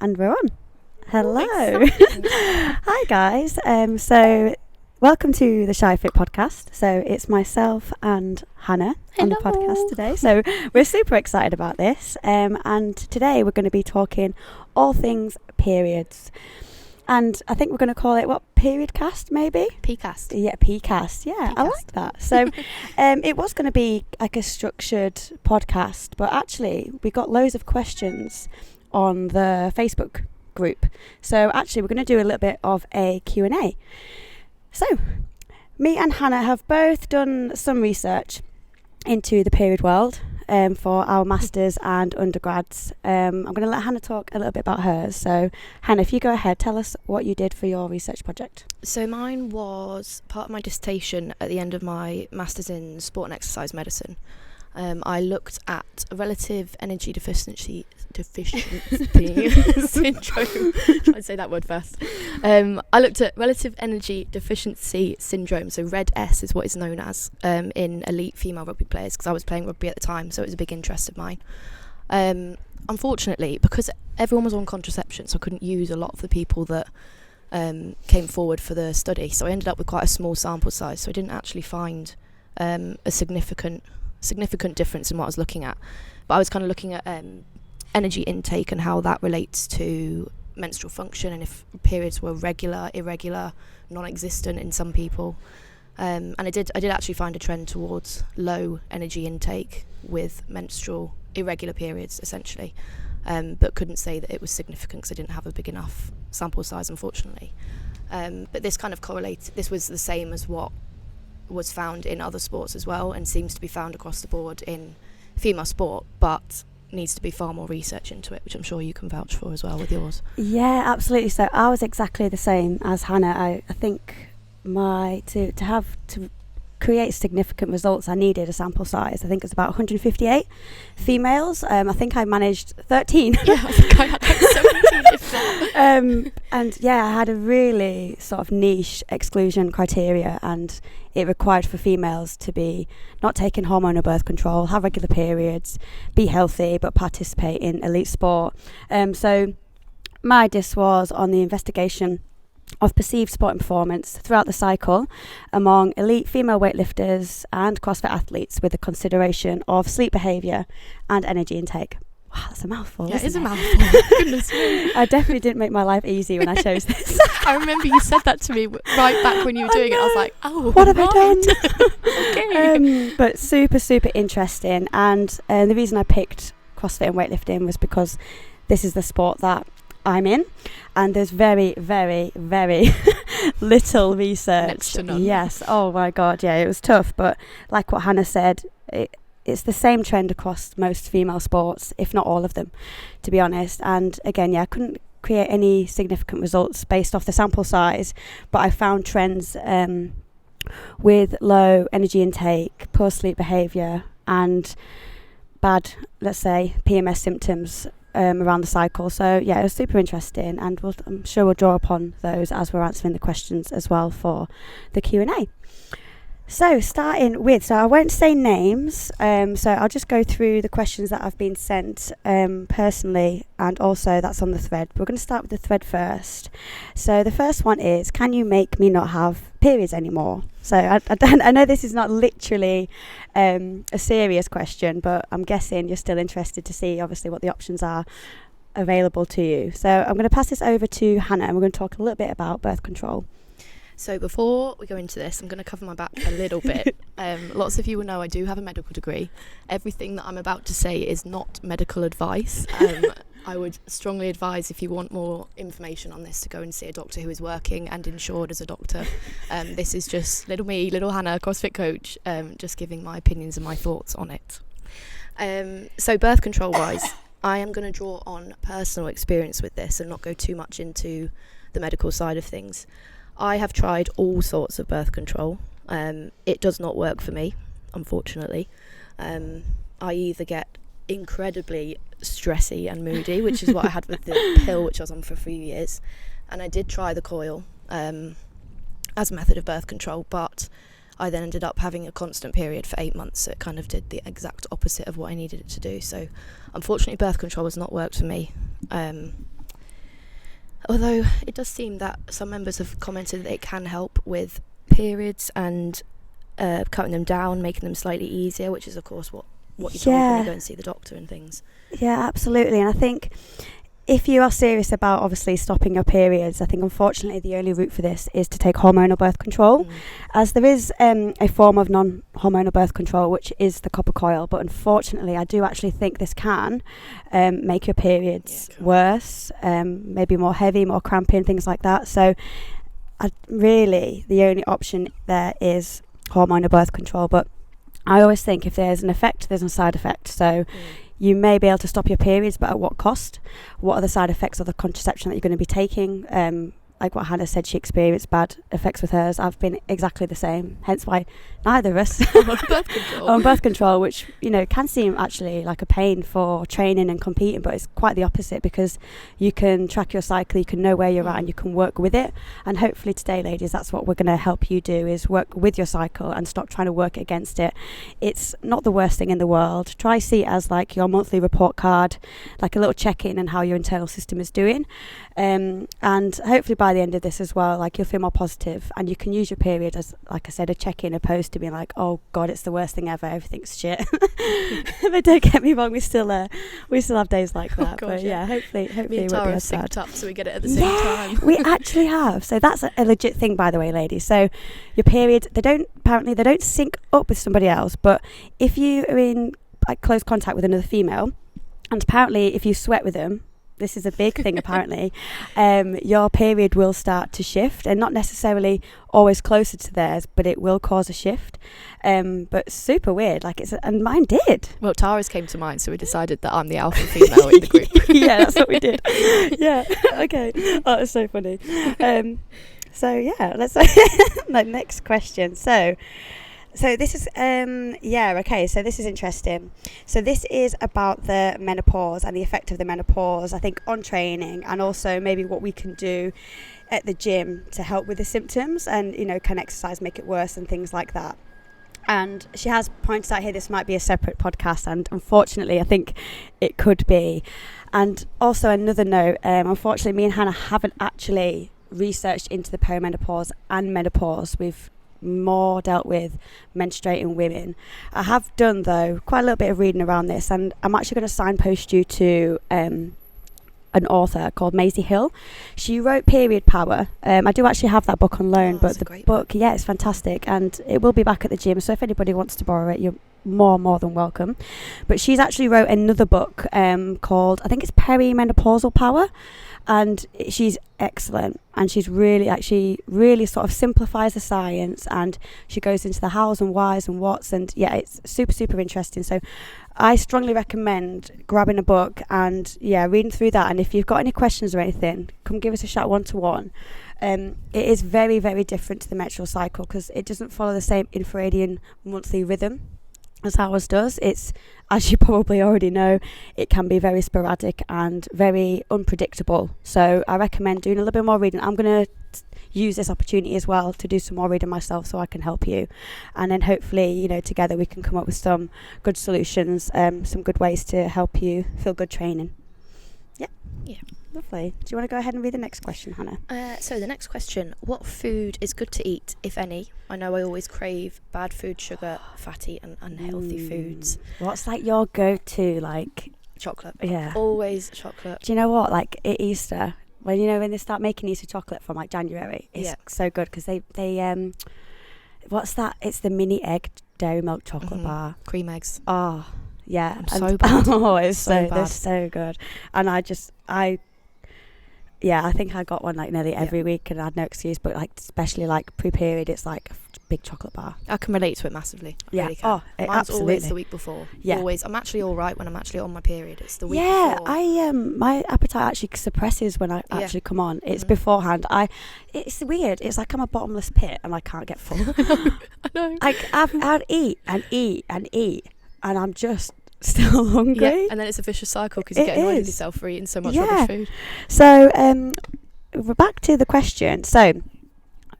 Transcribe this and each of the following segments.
And we're on. Hello. Exciting. Hi guys. So welcome to the ShireFit podcast. So it's myself and Hannah on the Hello. podcast today. So we're super excited about this. And today we're going to be talking all things periods. And I think we're going to call it period cast maybe? PCast. Yeah, PCast. Yeah, I PCast. like that. So it was going to be like a structured podcast, but actually we got loads of questions on the Facebook group. So actually we're going to do a little bit of a Q&A. So me and Hannah have both done some research into the period world for our masters and undergrads. I'm going to let Hannah talk a little bit about hers. So Hannah, if you go ahead, tell us what you did for your research project. So mine was part of my dissertation at the end of my Masters in Sport and Exercise Medicine. I looked at relative energy deficiency syndrome. Try to say that word first. I looked at relative energy deficiency syndrome, so RED-S is what it's known as, in elite female rugby players, because I was playing rugby at the time, so it was a big interest of mine. Unfortunately, because everyone was on contraception, so I couldn't use a lot of the people that came forward for the study, so I ended up with quite a small sample size, so I didn't actually find a significant difference in what I was looking at. But I was kind of looking at energy intake and how that relates to menstrual function, and if periods were regular, irregular, non-existent in some people. And I did actually find a trend towards low energy intake with menstrual irregular periods, essentially, but couldn't say that it was significant because I didn't have a big enough sample size, unfortunately. But this kind of correlates. This was the same as what was found in other sports as well, and seems to be found across the board in female sport, but needs to be far more research into it, which I'm sure you can vouch for as well with yours. Yeah, absolutely. So I was exactly the same as Hannah. I think to create significant results, I needed a sample size. I think it's about 158 females. I think I managed 13. Yeah, I think I had like 17 if not. And yeah, I had a really sort of niche exclusion criteria, and it required for females to be not taking hormonal birth control, have regular periods, be healthy, but participate in elite sport. So my dis was on the investigation of perceived sporting performance throughout the cycle among elite female weightlifters and CrossFit athletes, with the consideration of sleep behaviour and energy intake. Wow, that's a mouthful. Yeah, it is isn't a mouthful. Goodness me. I definitely didn't make my life easy when I chose this. I remember you said that to me right back when you were doing it. I was like, oh, what have I done? Okay. But super interesting. And the reason I picked CrossFit and weightlifting was because this is the sport that I'm in, and there's very little research. Next to none. Yes. Oh my god, yeah, it was tough, but like what Hannah said, it's the same trend across most female sports, if not all of them, to be honest. And again, yeah, I couldn't create any significant results based off the sample size, but I found trends with low energy intake, poor sleep behaviour, and bad, let's say, PMS symptoms around the cycle. So yeah, it was super interesting, and I'm sure we'll draw upon those as we're answering the questions as well for the Q&A. So starting with, so I won't say names, so I'll just go through the questions that have been sent personally, and also that's on the thread. We're going to start with the thread first. So the first one is, can you make me not have periods anymore? So I know this is not literally a serious question, but I'm guessing you're still interested to see obviously what the options are available to you. So I'm going to pass this over to Hannah, and we're going to talk a little bit about birth control. So before we go into this, I'm going to cover my back a little bit. Lots of you will know I do have a medical degree. Everything that I'm about to say is not medical advice. I would strongly advise, if you want more information on this, to go and see a doctor who is working and insured as a doctor. This is just little Hannah, CrossFit coach, just giving my opinions and my thoughts on it. So birth control wise, I am going to draw on personal experience with this and not go too much into the medical side of things. I have tried all sorts of birth control. It does not work for me, unfortunately. I either get incredibly stressy and moody, which is what I had with the pill, which I was on for a few years. And I did try the coil as a method of birth control, but I then ended up having a constant period for 8 months, so it kind of did the exact opposite of what I needed it to do. So unfortunately, birth control has not worked for me. Although it does seem that some members have commented that it can help with periods and cutting them down, making them slightly easier, which is of course what you're told when you go and see the doctor and things. Yeah, absolutely. And I think if you are serious about obviously stopping your periods, I think unfortunately the only route for this is to take hormonal birth control, as there is a form of non-hormonal birth control, which is the copper coil. But unfortunately, I do actually think this can make your periods worse, maybe more heavy, more cramping, things like that. So really the only option there is hormonal birth control. But I always think if there's an effect, there's a side effect. So you may be able to stop your periods, but at what cost? What are the side effects of the contraception that you're going to be taking? Like what Hannah said, she experienced bad effects with hers. I've been exactly the same, hence why neither of us on birth control, which, you know, can seem actually like a pain for training and competing, but it's quite the opposite, because you can track your cycle, you can know where you're at, and you can work with it. And hopefully today, ladies, that's what we're going to help you do, is work with your cycle and stop trying to work against it. It's not the worst thing in the world. Try see it as like your monthly report card, like a little check-in on how your internal system is doing. And hopefully by the end of this as well, like, you'll feel more positive, and you can use your period as, like I said, a check-in, opposed to being like, oh god, it's the worst thing ever, everything's shit. But don't get me wrong, we still have days like that. But yeah, hopefully me and Tara have synced up so we get it at the same time. We actually have. So that's a legit thing, by the way, ladies. So your period, they don't sync up with somebody else, but if you are in like close contact with another female, and apparently if you sweat with them, this is a big thing apparently, your period will start to shift, and not necessarily always closer to theirs, but it will cause a shift. But super weird, like and mine did. Well, Tara's came to mind, so we decided that I'm the alpha female in the group. Yeah, that's what we did. Yeah, okay. Oh, it's so funny. So yeah, let's the next question. So this is so this is interesting. So this is about the menopause and the effect of the menopause, I think, on training, and also maybe what we can do at the gym to help with the symptoms, and, you know, can exercise make it worse and things like that. And she has pointed out here this might be a separate podcast, and unfortunately I think it could be. And also another note, unfortunately me and Hannah haven't actually researched into the perimenopause and menopause. We've more dealt with menstruating women. I have done, though, quite a little bit of reading around this, and I'm actually going to signpost you to an author called Maisie Hill. She wrote Period Power. I do actually have that book on loan, but the book, yeah, it's fantastic, and it will be back at the gym, so if anybody wants to borrow it, you're more than welcome. But she's actually wrote another book called, I think it's Perimenopausal Power, and she's excellent, and she's really sort of simplifies the science, and she goes into the hows and whys and whats, and yeah, it's super interesting. So I strongly recommend grabbing a book and reading through that. And if you've got any questions or anything, come give us a shout 1-to-1. It is very, very different to the menstrual cycle, because it doesn't follow the same infradian monthly rhythm as ours does. It's, as you probably already know, it can be very sporadic and very unpredictable. So I recommend doing a little bit more reading. I'm going to use this opportunity as well to do some more reading myself, so I can help you, and then hopefully, you know, together we can come up with some good solutions, some good ways to help you feel good training. Yeah. Lovely. Do you want to go ahead and read the next question, Hannah? So the next question: what food is good to eat, if any? I know I always crave bad food, sugar, fatty and unhealthy foods. What's like your go-to, like? Chocolate. Yeah. Always chocolate. Do you know what? Like at Easter, when they start making Easter chocolate from like January, it's so good, because they what's that? It's the mini egg dairy milk chocolate bar. Cream eggs. Oh, yeah. I'm so bad. Oh, it's so bad. They're so good. And I think I got one like nearly every week, and I had no excuse, but like especially like pre-period, it's like a big chocolate bar. I can relate to it massively. I really can. Oh, mine's absolutely. Always the week before. Yeah. Always. I'm actually all right when I'm actually on my period. It's the week before. Yeah, my appetite actually suppresses when I actually come on. It's beforehand. It's weird. It's like I'm a bottomless pit and I can't get full. I know. I'd eat and eat and eat, and I'm just still hungry. Yeah, and then it's a vicious cycle, because you get annoyed with yourself for eating so much rubbish food. So we're back to the question. So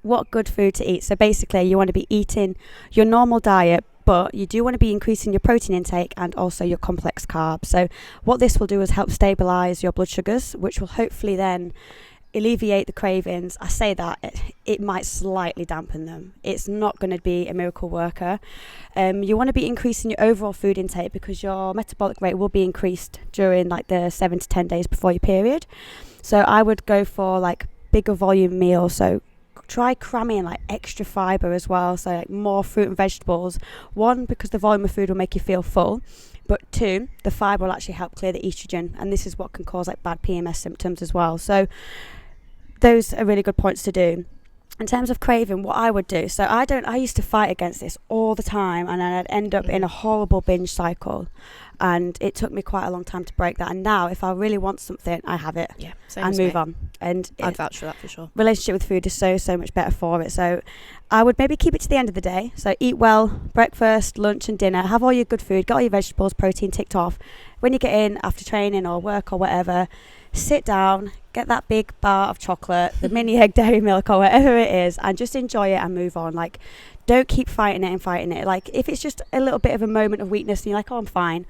what good food to eat? So basically you want to be eating your normal diet, but you do want to be increasing your protein intake and also your complex carbs. So what this will do is help stabilize your blood sugars, which will hopefully then alleviate the cravings. I say that it might slightly dampen them. It's not going to be a miracle worker. You want to be increasing your overall food intake because your metabolic rate will be increased during like the 7 to 10 days before your period. So I would go for like bigger volume meals. So try cramming like extra fibre as well. So like more fruit and vegetables. 1, because the volume of food will make you feel full. But 2, the fibre will actually help clear the estrogen. And this is what can cause like bad PMS symptoms as well. So those are really good points to do. In terms of craving, what I would do, so I used to fight against this all the time, and then I'd end up in a horrible binge cycle, and it took me quite a long time to break that. And now if I really want something, I have it, and move on. And I'd vouch for that for sure. Relationship with food is so much better for it. So I would maybe keep it to the end of the day. So eat well, breakfast, lunch and dinner, have all your good food, get all your vegetables, protein ticked off. When you get in after training or work or whatever, sit down, get that big bar of chocolate, the mini egg dairy milk or whatever it is, and just enjoy it and move on. Like, don't keep fighting it. Like, if it's just a little bit of a moment of weakness and you're like, oh, I'm fine,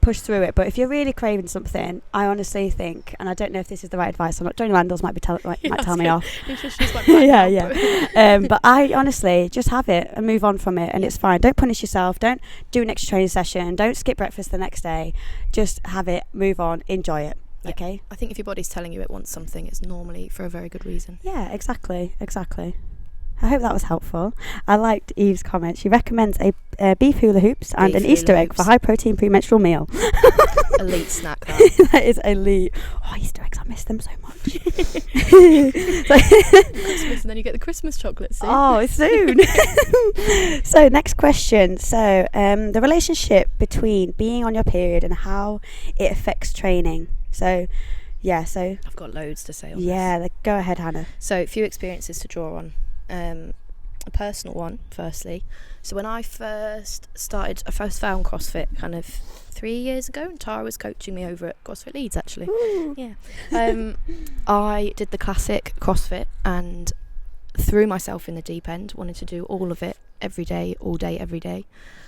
push through it. But if you're really craving something, I honestly think, and I don't know if this is the right advice or not, Johnny Landals might tell me off. But I honestly just have it and move on from it, and it's fine. Don't punish yourself. Don't do an extra training session. Don't skip breakfast the next day. Just have it, move on, enjoy it. Yeah. Okay. I think if your body's telling you it wants something, it's normally for a very good reason. Yeah, exactly. I hope that was helpful. I liked Eve's comment. She recommends a beef hula hoops and an Easter egg for high protein premenstrual meal. Elite snack, that. That is elite. Oh, Easter eggs, I miss them so much. Christmas, and then you get the Christmas chocolates soon. Oh, soon. So next question. So the relationship between being on your period and how it affects training. So I've got loads to say on this. Yeah, go ahead, Hannah. So a few experiences to draw on. A personal one, firstly. So when I first found CrossFit kind of 3 years ago, and Tara was coaching me over at CrossFit Leeds, actually. Ooh. Yeah. I did the classic CrossFit and threw myself in the deep end, wanted to do all of it every day, all day, every day.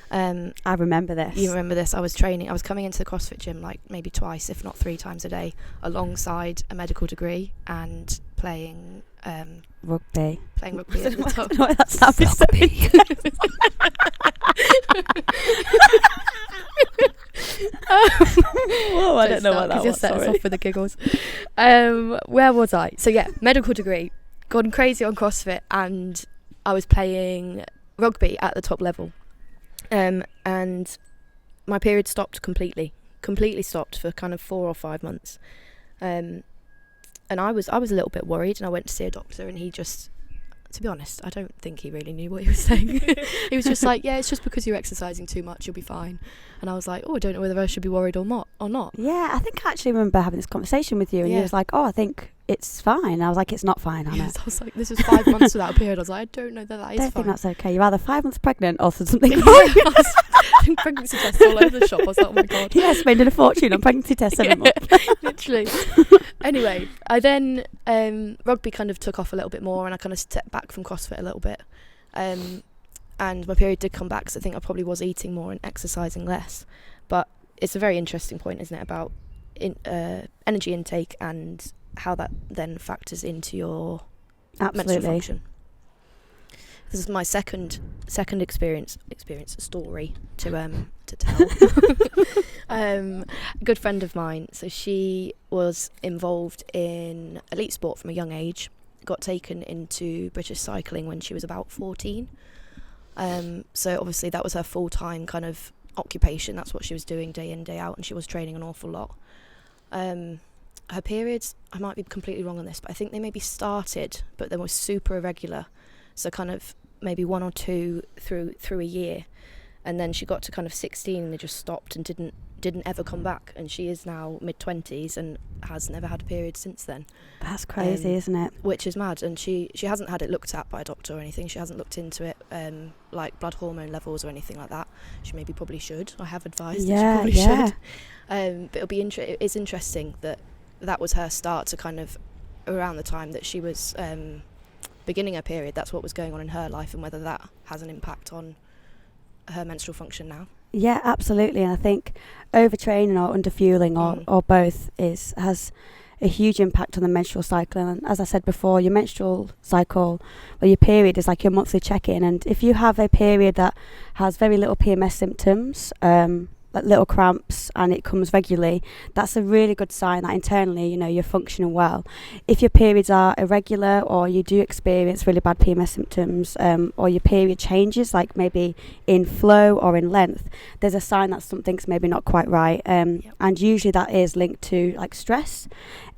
I remember this. You remember this? I was coming into the CrossFit gym like maybe twice, if not 3 times a day, alongside a medical degree and playing rugby. Playing rugby at the top. I that sounded so Whoa, I don't know what that was. Just set us off with the giggles. Where was I? So yeah, medical degree, gone crazy on CrossFit, and I was playing rugby at the top level. And my period stopped completely stopped for kind of 4 or 5 months. And I was a little bit worried, and I went to see a doctor, and he just, to be honest, I don't think he really knew what he was saying. He was just like, yeah, it's just because you're exercising too much, you'll be fine. And I was like, I don't know whether I should be worried or not. Yeah, I think I actually remember having this conversation with you, and you was like, I think it's fine. And I was like, it's not fine, Hannah. Yes, I was like, this is 5 months without a period. I was like, I don't know that is fine. I don't think that's okay. You're either 5 months pregnant or something wrong. I was doing pregnancy tests all over the shop. I was like, oh my God. Yeah, spending a fortune on pregnancy tests every month. Literally. Anyway, I then, rugby kind of took off a little bit more, and I kind of stepped back from CrossFit a little bit. And my period did come back, so I think I probably was eating more and exercising less. But it's a very interesting point, isn't it, about energy intake and how that then factors into your menstrual function. This is my second experience story to tell. A good friend of mine, so she was involved in elite sport from a young age, got taken into British cycling when she was about 14. So obviously that was her full-time kind of occupation. That's what she was doing day in, day out, and she was training an awful lot. Her periods, I might be completely wrong on this, but I think they maybe started, but they were super irregular. So kind of maybe 1 or 2 through a year, and then she got to kind of 16 and they just stopped and didn't ever come back. And she is now mid-20s and has never had a period since then. That's crazy, isn't it? Which is mad. And she hasn't had it looked at by a doctor or anything. She hasn't looked into it, like blood hormone levels or anything like that. She maybe probably should. I have advised that she probably should. But it is interesting that was her start to kind of around the time that she was beginning her period. That's what was going on in her life, and whether that has an impact on her menstrual function now. Yeah, absolutely. And I think overtraining or underfueling or both has a huge impact on the menstrual cycle. And as I said before, your menstrual cycle, or your period, is like your monthly check-in. And if you have a period that has very little PMS symptoms, like little cramps, and it comes regularly, that's a really good sign that internally, you know, you're functioning well. If your periods are irregular, or you do experience really bad PMS symptoms, or your period changes, like maybe in flow or in length, there's a sign that something's maybe not quite right. And usually that is linked to like stress,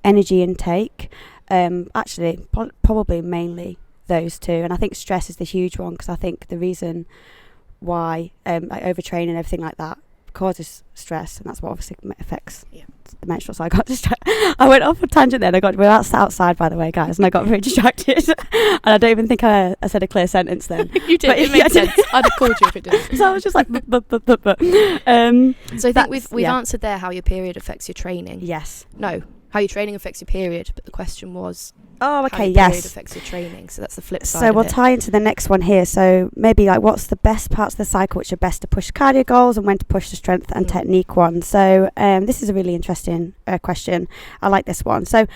energy intake, actually probably mainly those two. And I think stress is the huge one, because I think the reason why like overtraining and everything like that causes stress, and that's what obviously affects the menstrual cycle. I went off a tangent then. We're outside, by the way, guys, and I got very distracted and I don't even think I said a clear sentence then. You did. It made sense. I'd have called you if it didn't. So I was just like so I think we've answered there how your period affects your training. Yes. No, how your training affects your period, but the question was how your period affects your training. So that's the flip side. So we'll tie into the next one here. So maybe like, what's the best parts of the cycle which are best to push cardio goals, and when to push the strength and technique one. So this is a really interesting question. I like this one. So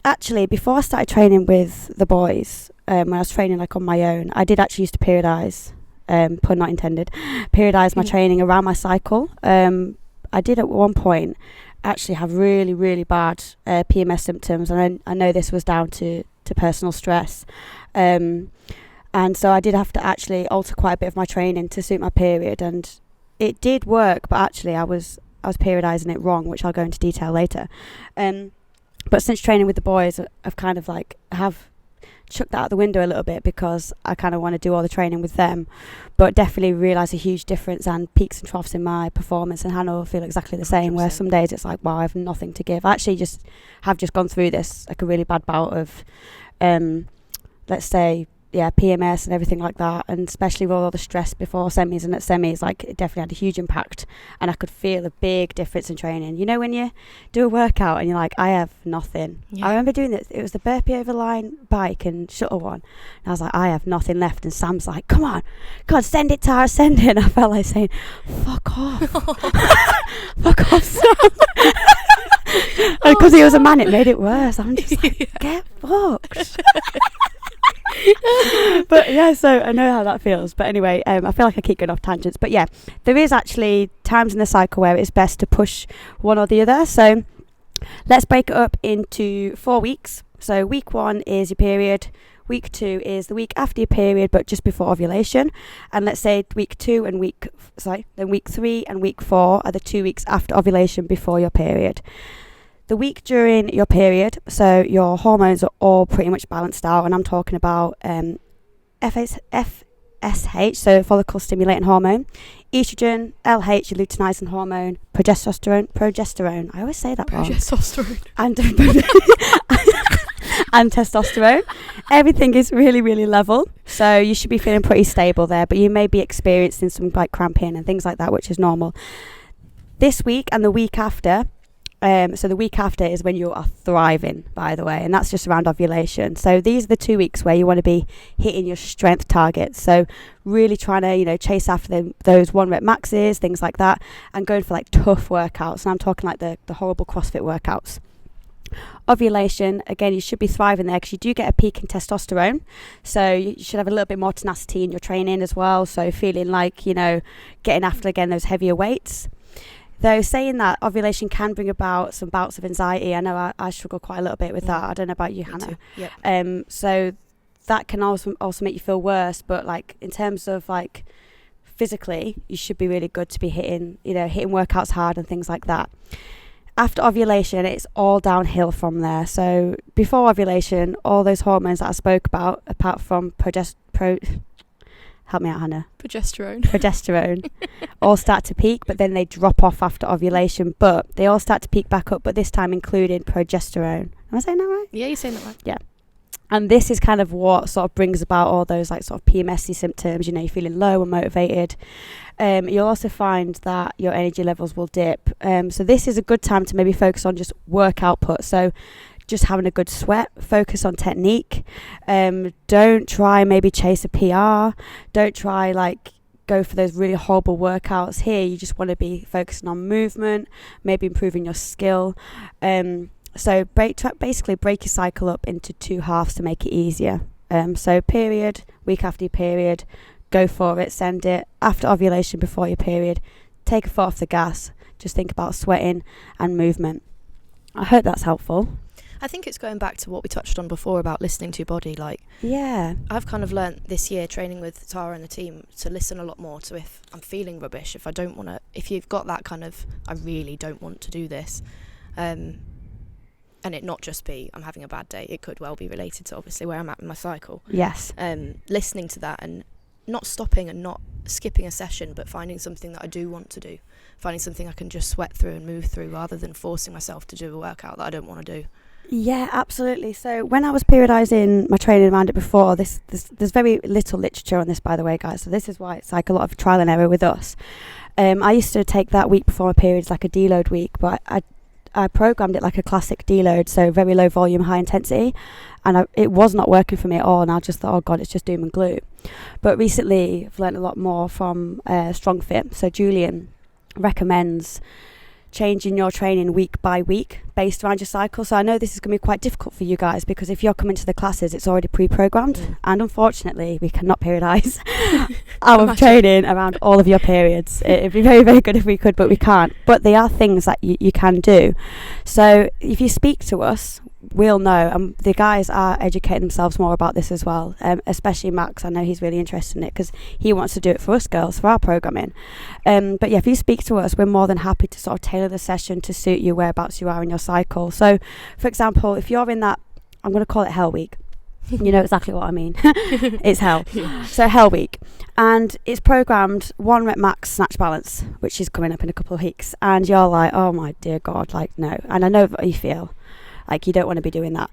actually, before I started training with the boys, when I was training like on my own, I did actually used to periodise, pun not intended, periodise my training around my cycle. I did at one point actually have really, really bad PMS symptoms, and I know this was down to personal stress, and so I did have to actually alter quite a bit of my training to suit my period, and it did work, but actually I was periodising it wrong, which I'll go into detail later. But since training with the boys, I've kind of like have chucked that out the window a little bit, because I kind of want to do all the training with them, but definitely realise a huge difference and peaks and troughs in my performance. And Hannah will feel exactly the same, 100%. Where some days it's like, wow, I have nothing to give. I actually have just gone through this, like a really bad bout of let's say PMS and everything like that, and especially with all the stress before semis and at semis, like it definitely had a huge impact, and I could feel a big difference in training. You know, when you do a workout and you're like, I have nothing. I remember doing this, it was the burpee over line bike and shuttle one, and I was like, I have nothing left, and Sam's like, come on, God, send it, Tara, send it. And I felt like saying, fuck off. Fuck off, Sam. Because he was a man, it made it worse. I'm just like, get fucked. But yeah, so I know how that feels. But anyway, I feel like I keep going off tangents. But yeah, there is actually times in the cycle where it's best to push one or the other. So let's break it up into 4 weeks. So week 1 is your period. Week 2 is the week after your period, but just before ovulation. And let's say week 3 and week 4 are the 2 weeks after ovulation before your period. The week during your period, so your hormones are all pretty much balanced out, and I'm talking about FSH, so follicle stimulating hormone, estrogen, LH, your luteinizing hormone, progesterone. I always say that wrong. Progesterone. And testosterone. Everything is really, really level, so you should be feeling pretty stable there, but you may be experiencing some like cramping and things like that, which is normal. This week and the week after, so the week after is when you are thriving, by the way, and that's just around ovulation. So these are the 2 weeks where you want to be hitting your strength targets. So really trying to, chase after those 1 rep maxes, things like that, and going for like tough workouts. And I'm talking like the horrible CrossFit workouts. Ovulation, again, you should be thriving there, because you do get a peak in testosterone, so you should have a little bit more tenacity in your training as well, so feeling like, getting after again those heavier weights. Though saying that, ovulation can bring about some bouts of anxiety. I know I struggle quite a little bit with that. I don't know about you, Hannah. Yep. So that can also make you feel worse, but like in terms of like physically, you should be really good to be hitting workouts hard and things like that. After ovulation, it's all downhill from there. So before ovulation, all those hormones that I spoke about, apart from help me out, Hannah. Progesterone all start to peak, but then they drop off after ovulation, but they all start to peak back up, but this time including progesterone. Am I saying that right? Yeah, you're saying that right. Yeah. And this is kind of what sort of brings about all those like sort of PMS-y symptoms. You're feeling low and motivated. You'll also find that your energy levels will dip. So this is a good time to maybe focus on just work output. So just having a good sweat, focus on technique. Don't try maybe chase a PR. Don't try like go for those really horrible workouts. Here you just want to be focusing on movement, maybe improving your skill. So basically break your cycle up into 2 halves to make it easier. So period, week after your period, go for it, send it. After ovulation, before your period, take a foot off the gas. Just think about sweating and movement. I hope that's helpful. I think it's going back to what we touched on before about listening to your body. Like, yeah, I've kind of learnt this year training with Tara and the team to listen a lot more to if I'm feeling rubbish, if I don't want to, if you've got that kind of, I really don't want to do this, and it not just be I'm having a bad day. It could well be related to obviously where I'm at in my cycle. Yes. Listening to that and not stopping and not skipping a session, but finding something that I do want to do, finding something I can just sweat through and move through rather than forcing myself to do a workout that I don't want to do. Yeah, absolutely. So when I was periodising my training around it before, there's very little literature on this, by the way, guys. So this is why it's like a lot of trial and error with us. I used to take that week before my period as like a deload week, but I programmed it like a classic deload, so very low volume, high intensity, and it was not working for me at all, and I just thought, oh God, it's just doom and gloom. But recently I've learned a lot more from ShireFit. So Julian recommends changing your training week by week based around your cycle. So I know this is going to be quite difficult for you guys, because if you're coming to the classes, it's already pre-programmed, and unfortunately we cannot periodise our training around all of your periods. It'd be very, very good if we could, but we can't. But they are things that you can do. So if you speak to us, we'll know, and the guys are educating themselves more about this as well, especially Max. I know he's really interested in it because he wants to do it for us girls, for our programming. But yeah, if you speak to us, we're more than happy to sort of tailor the session to suit you whereabouts you are in your cycle. So for example, if you're in that, I'm going to call it hell week, you know exactly what I mean. It's hell. Yeah. So hell week, and it's programmed 1 rep max snatch balance, which is coming up in a couple of weeks, and you're like, oh my dear God, like no. And I know what you feel like, you don't want to be doing that.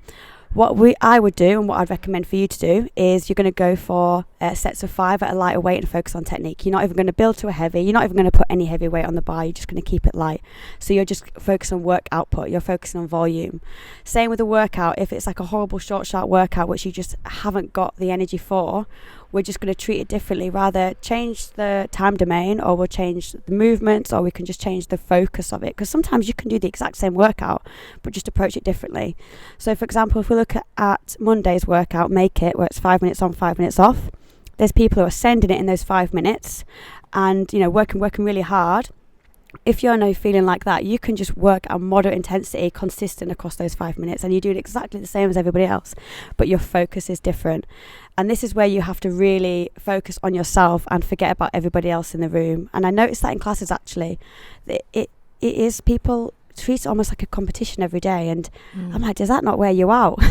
What I would do, and what I'd recommend for you to do, is you're going to go for sets of 5 at a lighter weight and focus on technique. You're not even going to build to a heavy. You're not even going to put any heavy weight on the bar. You're just going to keep it light. So you're just focusing on work output. You're focusing on volume. Same with a workout. If it's like a horrible short, sharp workout, which you just haven't got the energy for, we're just going to treat it differently. Rather change the time domain, or we'll change the movements, or we can just change the focus of it. Because sometimes you can do the exact same workout, but just approach it differently. So for example, if we look at Monday's workout, Make It, where it's 5 minutes on, 5 minutes off, there's people who are sending it in those 5 minutes and, you know, working really hard. If you're no feeling like that, you can just work at moderate intensity, consistent across those 5 minutes, and you do it exactly the same as everybody else, but your focus is different. And this is where you have to really focus on yourself and forget about everybody else in the room. And I noticed that in classes, actually, it is, people treat it almost like a competition every day, and I'm like, does that not wear you out?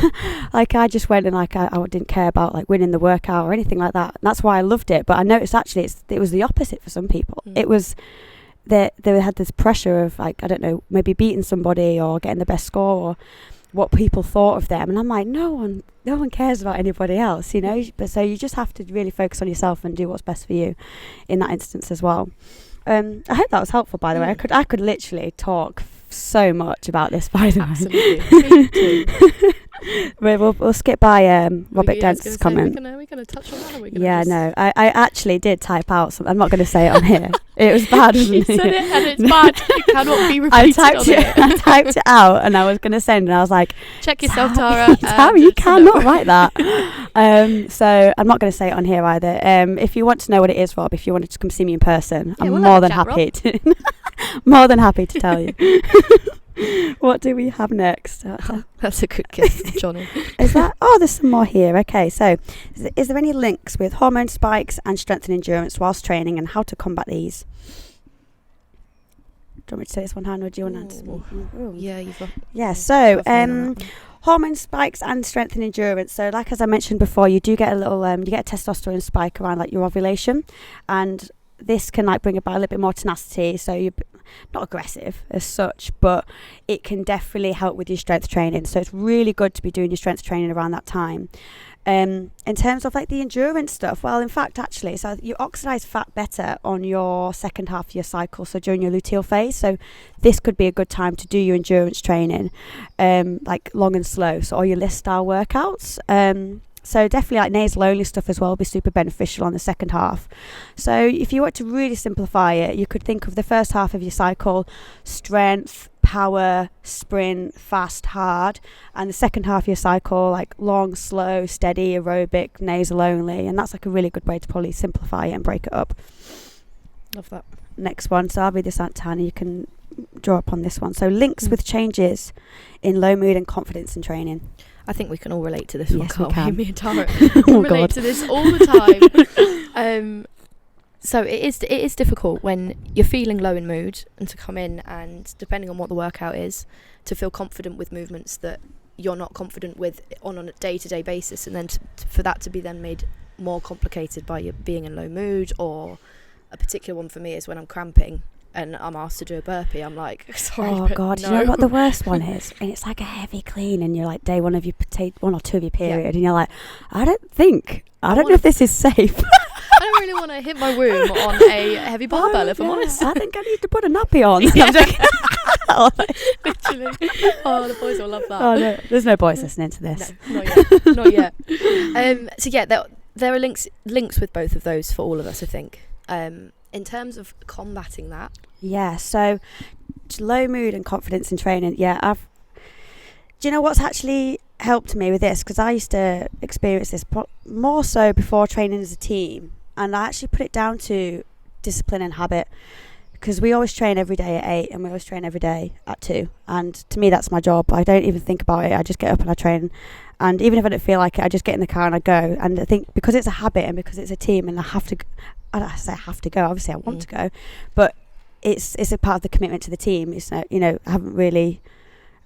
Like, I just went and like I didn't care about like winning the workout or anything like that. And that's why I loved it. But I noticed actually it was the opposite for some people. It was they had this pressure of like, I don't know, maybe beating somebody or getting the best score, or what people thought of them. And I'm like, no one cares about anybody else, you know. But so you just have to really focus on yourself and do what's best for you in that instance as well. I hope that was helpful, by the way. I could literally talk so much about this, by the way. Absolutely. Me too. We'll skip by Robert Dent's comment. We're gonna touch on that. Yeah, no, I actually did type out some. I'm not going to say it on here. It was bad, wasn't You said it, and it's bad. It cannot be repeated. I typed it out, and I was going to send, and I was like, check yourself, Tara. Tara, you cannot write that. So I'm not going to say it on here either. If you want to know what it is, Rob, if you wanted to come see me in person, I'm more than happy to. More than happy to tell you. What do we have next? That's a good guess, Johnny. Is that? Oh, there's some more here. Okay, so is there any links with hormone spikes and strength and endurance whilst training, and how to combat these? Do you want me to say this one, Hannah, or do you want to answer? Yeah, you've got. Yeah, so hormone spikes and strength and endurance. So, like as I mentioned before, you do get a little, you get a testosterone spike around like your ovulation, and this can like bring about a little bit more tenacity. So you're not aggressive as such, but it can definitely help with your strength training. So it's really good to be doing your strength training around that time. In terms of like the endurance stuff, well, in fact, actually, so you oxidize fat better on your second half of your cycle, so during your luteal phase. So this could be a good time to do your endurance training, like long and slow, so all your list style workouts. So definitely like nasal only stuff as well will be super beneficial on the second half. So if you want to really simplify it, you could think of the first half of your cycle, strength, power, sprint, fast, hard, and the second half of your cycle, like long, slow, steady, aerobic, nasal only, and that's like a really good way to probably simplify it and break it up. Love that. Next one, so I'll read this out, Tanya, you can draw up on this one. So links with changes in low mood and confidence in training. I think we can all relate to this one, Yes, we can't can. Me and Tara Oh, relate God. to this all the time. So it is difficult when you're feeling low in mood and to come in and, depending on what the workout is, to feel confident with movements that you're not confident with on a day-to-day basis, and then for that to be then made more complicated by you being in low mood. Or a particular one for me is when I'm cramping and I'm asked to do a burpee. I'm like, sorry, Oh but God, no. you know what the worst one is? And it's like a heavy clean, and you're like day one of your one or two of your period, and you're like, I don't know if this is safe. I don't really want to hit my womb on a heavy barbell, if I'm honest. I think I need to put a nappy on. Yeah. I'm joking. Literally. Oh, the boys will love that. Oh no, there's no boys listening to this. No, not yet. So yeah, there are links with both of those for all of us, I think. In terms of combating that. Yeah, so low mood and confidence in training. Yeah, do you know what's actually helped me with this? Because I used to experience this more so before training as a team, and I actually put it down to discipline and habit. Because we always train every day at 8 and we always train every day at 2. And to me, that's my job. I don't even think about it. I just get up and I train. And even if I don't feel like it, I just get in the car and I go. And I think because it's a habit and because it's a team and I have to, I say I have to go. Obviously, I want to go. But it's a part of the commitment to the team. It's I haven't really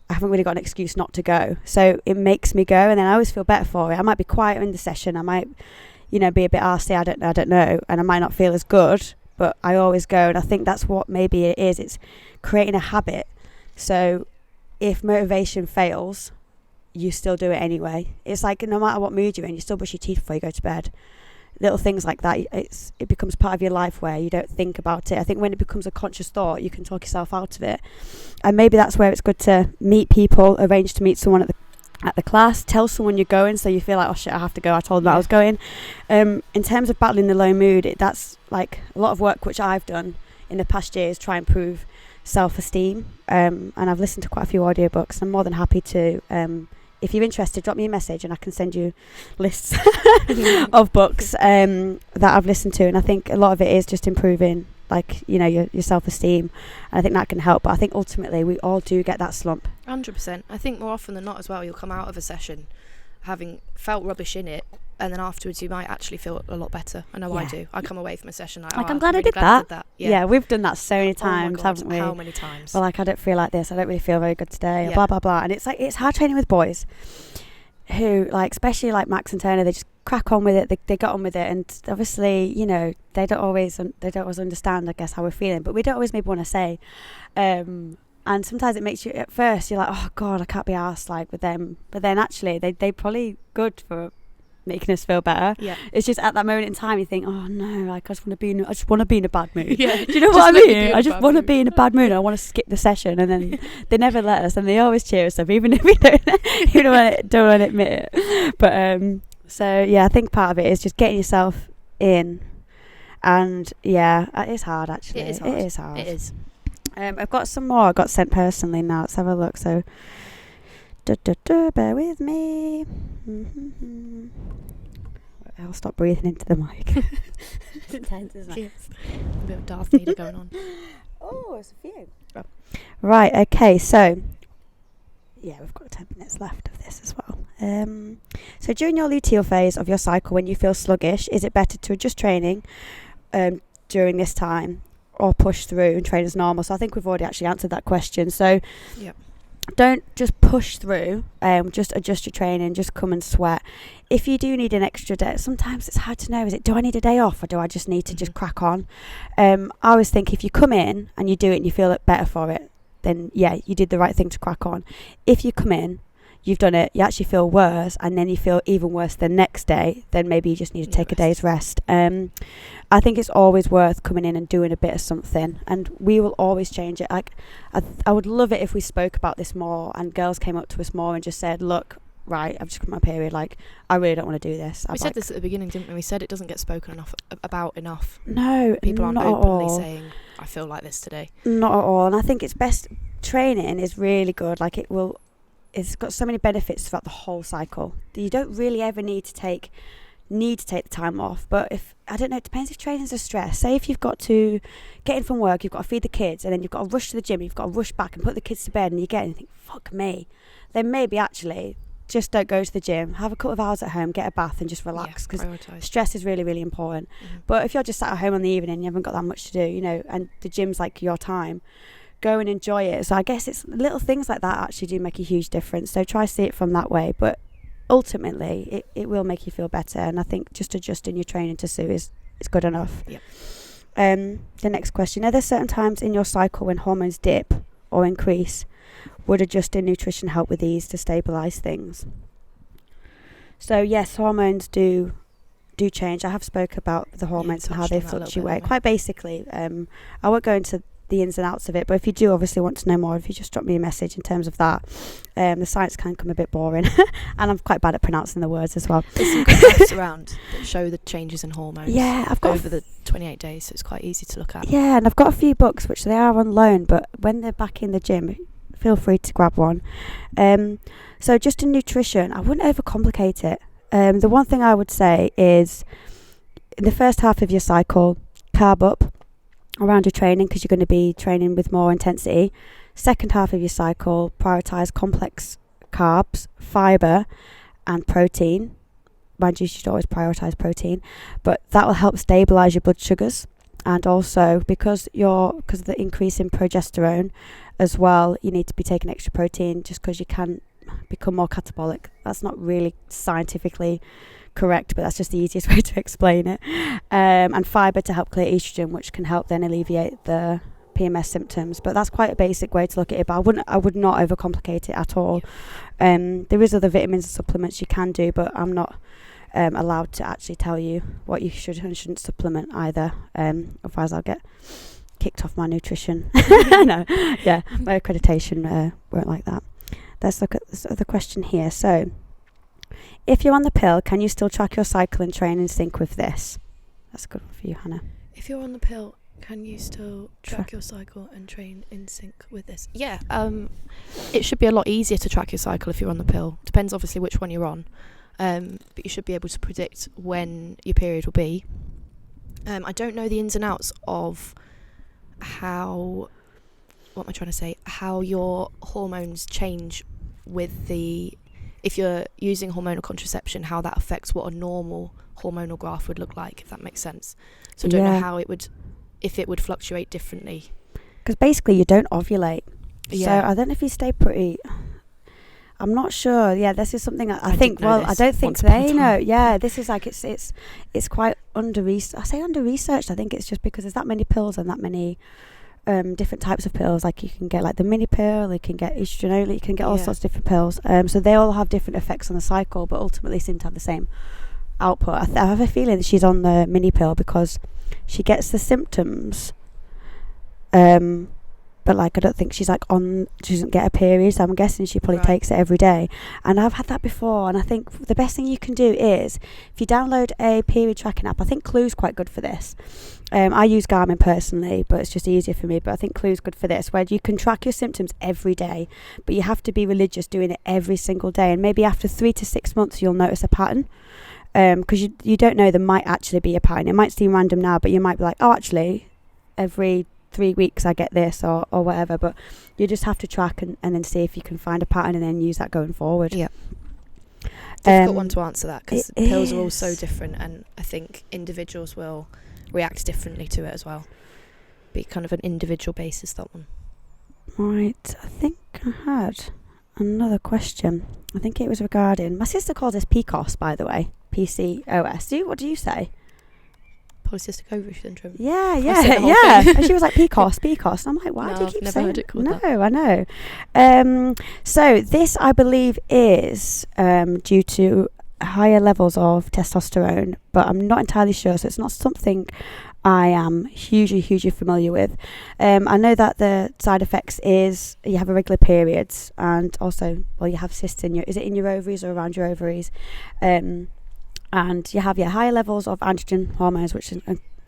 got an excuse not to go. So it makes me go, and then I always feel better for it. I might be quieter in the session. I might, be a bit arsey. I don't know. And I might not feel as good. But I always go, and I think that's what maybe it is. It's creating a habit. So if motivation fails, you still do it anyway. It's like no matter what mood you're in, you still brush your teeth before you go to bed. Little things like that. It becomes part of your life where you don't think about it. I think when it becomes a conscious thought, you can talk yourself out of it. And maybe that's where it's good to meet people, arrange to meet someone at the class, tell someone you're going so you feel like, oh shit, I have to go, I told them I was going. In terms of battling the low mood, that's like a lot of work which I've done in the past years, try and improve self-esteem, and I've listened to quite a few audiobooks. I'm more than happy to, if you're interested, drop me a message and I can send you lists of books that I've listened to, and I think a lot of it is just improving your self-esteem, and I think that can help. But I think ultimately we all do get that slump. 100%. I think more often than not as well, you'll come out of a session having felt rubbish in it, and then afterwards you might actually feel a lot better. I know I do. I come away from a session like I'm I'm glad really I did that. Yeah. Yeah, we've done that so many times, God, haven't we? How many times? Well, I don't feel like this, I don't really feel very good today, Yeah. blah blah blah. And it's hard training with boys who, especially Max and Turner, they just crack on with it. They got on with it, and obviously they don't always understand, I guess, how we're feeling, but we don't always maybe want to say, and sometimes it makes you, at first you're like, oh god, I can't be arsed with them, but then actually they probably good for making us feel better. Yeah. It's just at that moment in time you think, oh no, I just want to be in a bad mood. Yeah. Do you know what I mean? I just want to be in a bad mood. I want to skip the session, and then they never let us, and they always cheer us up, even if we don't want to admit it. But so yeah, I think part of it is just getting yourself in, and yeah, it's hard actually. It is hard. It is hard. It is. I've got some more I got sent personally now. Let's have a look. So, bear with me. I'll stop breathing into the mic. It's intense, isn't it? Yes. A bit of Darth Vader going on. Oh, it's a few. Oh. Right, okay, so yeah, we've got 10 minutes left of this as well. So during your luteal phase of your cycle, when you feel sluggish, is it better to adjust training during this time, or push through and train as normal? So I think we've already actually answered that question. So Yep. Don't just push through, just adjust your training, just come and sweat. If you do need an extra day, sometimes it's hard to know, do I need a day off, or do I just need to just crack on? I always think if you come in and you do it and you feel better for it, then yeah, you did the right thing to crack on. If you come in, you've done it, you actually feel worse, and then you feel even worse the next day, then maybe you just need to take a day's rest. I think it's always worth coming in and doing a bit of something, and we will always change it. I would love it if we spoke about this more and girls came up to us more and just said, look, right, I've just got my period, I really don't want to do this. We said this at the beginning, didn't we? We said it doesn't get spoken about enough. No, people aren't not at openly all. saying, I feel like this today. Not at all. And I think it's best training is really good. Like it's got so many benefits throughout the whole cycle. You don't really ever need to take the time off. But if, I don't know, it depends if training's a stress. Say if you've got to get in from work, you've got to feed the kids, and then you've got to rush to the gym, you've got to rush back and put the kids to bed, and you get in and think, fuck me. Then maybe actually just don't go to the gym, have a couple of hours at home, get a bath and just relax, because stress is really, really important. But if you're just sat at home on the evening and you haven't got that much to do, you know, and the gym's like your time, go and enjoy it. So I guess it's little things like that actually do make a huge difference. So try to see it from that way. But ultimately it will make you feel better, and I think just adjusting your training to suit is good enough. The next question: are there certain times in your cycle when hormones dip or increase? Would adjusting nutrition help with these to stabilize things? So yes, hormones do change. I have spoke about the hormones and how they fluctuate quite basically. I won't go into the ins and outs of it, but if you do obviously want to know more, if you just drop me a message in terms of that. The science can come a bit boring and I'm quite bad at pronouncing the words as well. There's some good graphs around that show the changes in hormones I've got over the 28 days, so it's quite easy to look at. And I've got a few books which they are on loan, but when they're back in the gym, feel free to grab one. So just in nutrition, I wouldn't overcomplicate it. The one thing I would say is in the first half of your cycle, carb up around your training, because you're going to be training with more intensity. Second half of your cycle, prioritise complex carbs, fibre and protein. Mind you, you should always prioritise protein, but that will help stabilise your blood sugars. And also because of the increase in progesterone as well, you need to be taking extra protein just because you can become more catabolic. That's not really scientifically correct, but that's just the easiest way to explain it. And fibre to help clear estrogen, which can help then alleviate the PMS symptoms. But that's quite a basic way to look at it, but I would not overcomplicate it at all. There is other vitamins and supplements you can do, but I'm not allowed to actually tell you what you should and shouldn't supplement either. Otherwise I'll get kicked off my nutrition. My accreditation won't like that. Let's look at this other question here. So if you're on the pill, can you still track your cycle and train in sync with this? That's a good one for you, Hannah. If you're on the pill, can you still track your cycle and train in sync with this? Yeah, it should be a lot easier to track your cycle if you're on the pill. Depends obviously which one you're on, but you should be able to predict when your period will be. I don't know the ins and outs of how your hormones change with if you're using hormonal contraception, how that affects what a normal hormonal graph would look like, if that makes sense. So I don't know if it would fluctuate differently. Because basically you don't ovulate. So I don't know if you stay pretty... I'm not sure. Yeah, this is something I think... Well, I don't think they know. Yeah, this is like... It's quite under-researched. I say under-researched. I think it's just because there's that many pills and that many... different types of pills. Like you can get like the mini pill, you can get estrogen only, you can get all sorts of different pills. So they all have different effects on the cycle, but ultimately seem to have the same output. I have a feeling that she's on the mini pill because she gets the symptoms, but like I don't think she's like she doesn't get a period, so I'm guessing she probably takes it every day. And I've had that before, and I think the best thing you can do is if you download a period tracking app. I think Clue's quite good for this. I use Garmin personally, but it's just easier for me. But I think Clue's good for this, where you can track your symptoms every day, but you have to be religious doing it every single day. And maybe after 3 to 6 months, you'll notice a pattern. Because you don't know, there might actually be a pattern. It might seem random now, but you might be like, oh, actually, every 3 weeks I get this or whatever. But you just have to track and then see if you can find a pattern and then use that going forward. Yeah. Difficult one to answer that, because pills are all so different, and I think individuals will react differently to it as well. Be kind of an individual basis, that one. Right, I think I had another question. I think it was regarding... My sister calls this PCOS, by the way. PCOS. What do you say? Polycystic ovary syndrome. Yeah. And she was like, PCOS. And I'm like, why do you keep saying... Heard it called that. I know. So this, I believe, is due to higher levels of testosterone, but I'm not entirely sure, so it's not something I am hugely familiar with. I know that the side effects is you have irregular periods, and also, you have cysts in in your ovaries or around your ovaries, and you have higher levels of androgen hormones, which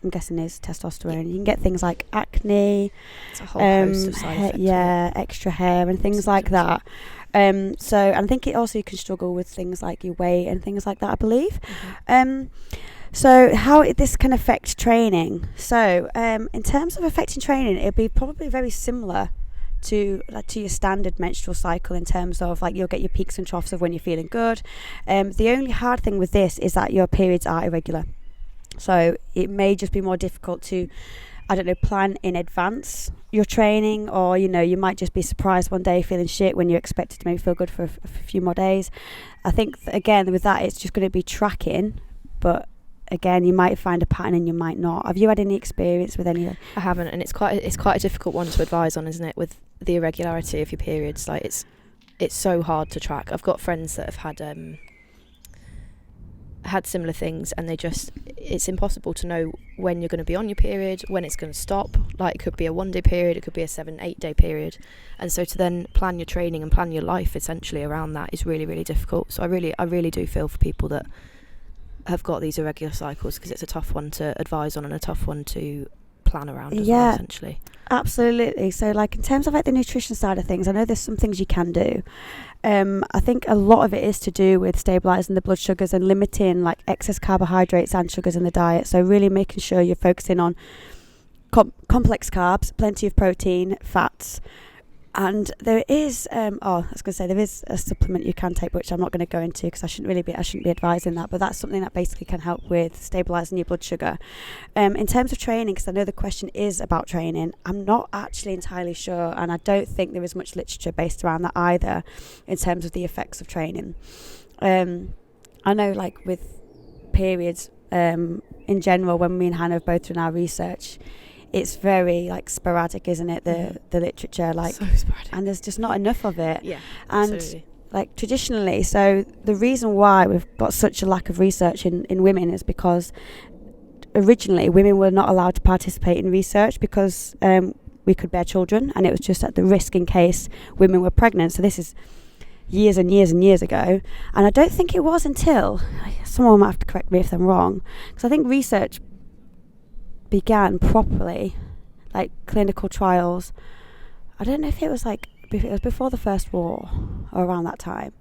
I'm guessing is testosterone. You can get things like acne. It's a whole host of side effects. Extra hair and things like that. So I think it also, you can struggle with things like your weight and things like that, I believe. So how this can affect training. So in terms of affecting training, it'd be probably very similar to your standard menstrual cycle, in terms of like you'll get your peaks and troughs of when you're feeling good. The only hard thing with this is that your periods are irregular. So it may just be more difficult to, plan in advance your training, or you might just be surprised one day feeling shit when you're expected to maybe feel good for a few more days. I think again with that, it's just going to be tracking, but again, you might find a pattern and you might not. Have you had any experience with any? I haven't, and it's quite a difficult one to advise on, isn't it? With the irregularity of your periods, like it's so hard to track. I've got friends that have had similar things, and it's impossible to know when you're going to be on your period, when it's going to stop. Like, it could be a 1 day period, it could be a 7-8 day period, and so to then plan your training and plan your life essentially around that is really, really difficult. So I really do feel for people that have got these irregular cycles, because it's a tough one to advise on and a tough one to plan around as well, essentially. Absolutely. So like in terms of like the nutrition side of things, I know there's some things you can do. I think a lot of it is to do with stabilising the blood sugars and limiting like excess carbohydrates and sugars in the diet. So really making sure you're focusing on complex carbs, plenty of protein, fats. And there is, there is a supplement you can take, which I'm not going to go into because I shouldn't be advising that. But that's something that basically can help with stabilising your blood sugar. In terms of training, because I know the question is about training, I'm not actually entirely sure, and I don't think there is much literature based around that either, in terms of the effects of training. I know, like with periods, in general, when me and Hannah have both done our research, it's very like sporadic, isn't it? The literature, like, so sporadic, and there's just not enough of it. Yeah, and absolutely. Like traditionally, so the reason why we've got such a lack of research in women is because originally women were not allowed to participate in research because we could bear children, and it was just at the risk in case women were pregnant. So this is years and years and years ago, and I don't think it was until, someone might have to correct me if I'm wrong, because I think research began properly, like clinical trials, I don't know if it was before the First War or around that time,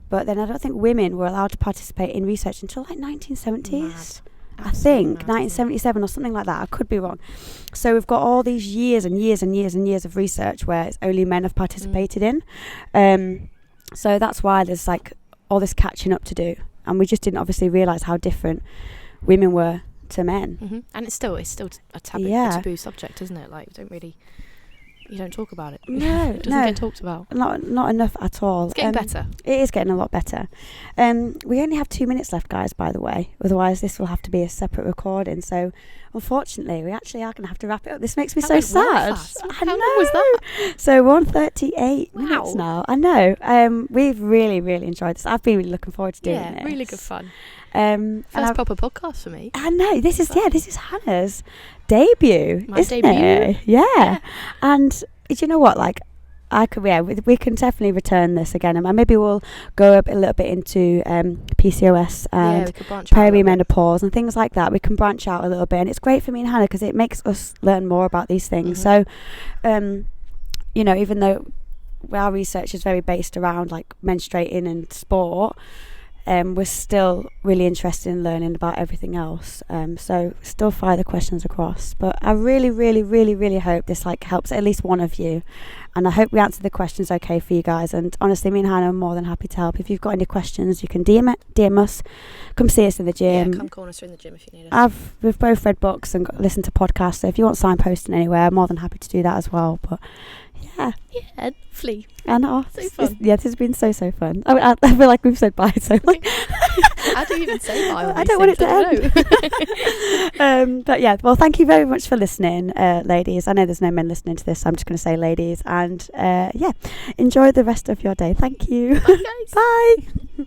but then I don't think women were allowed to participate in research until like 1970s. I think 1977 or something like that. I could be wrong. So we've got all these years and years and years and years of research where it's only men have participated in. So that's why there's like all this catching up to do, and we just didn't obviously realise how different women were to men. And it's still a taboo subject, isn't it? Like, you don't talk about it. No, it doesn't get talked about. Not enough at all. It's getting better. It is getting a lot better. We only have 2 minutes left, guys, by the way. Otherwise, this will have to be a separate recording. So, unfortunately, we actually are going to have to wrap it up. This makes me so sad. How long was that? So, 1:38 minutes Wow. now. I know. We've really, really enjoyed this. I've been really looking forward to doing this. Yeah, really good fun. First proper podcast for me. I know. This is Hannah's debut, isn't debut. it? Yeah. And do you know what? Like, we can definitely return this again, and maybe we'll go a little bit into PCOS and perimenopause and things like that. We can branch out a little bit, and it's great for me and Hannah because it makes us learn more about these things. So, even though our research is very based around like menstruating and sport, we're still really interested in learning about everything else. So still fire the questions across. But I really, really, really, really hope this like helps at least one of you. And I hope we answered the questions okay for you guys. And honestly, me and Hannah are more than happy to help. If you've got any questions, you can DM us. Come see us in the gym. Yeah, come corner us in the gym if you need us. We've both read books and listened to podcasts. So if you want signposting anywhere, I'm more than happy to do that as well. But yeah, lovely. And so fun. This has been so fun. I feel like we've said bye so much. How do you even say bye? I don't want it to end. But yeah, well, thank you very much for listening, ladies. I know there's no men listening to this, so I'm just going to say ladies. And enjoy the rest of your day. Thank you. Bye, guys. Bye.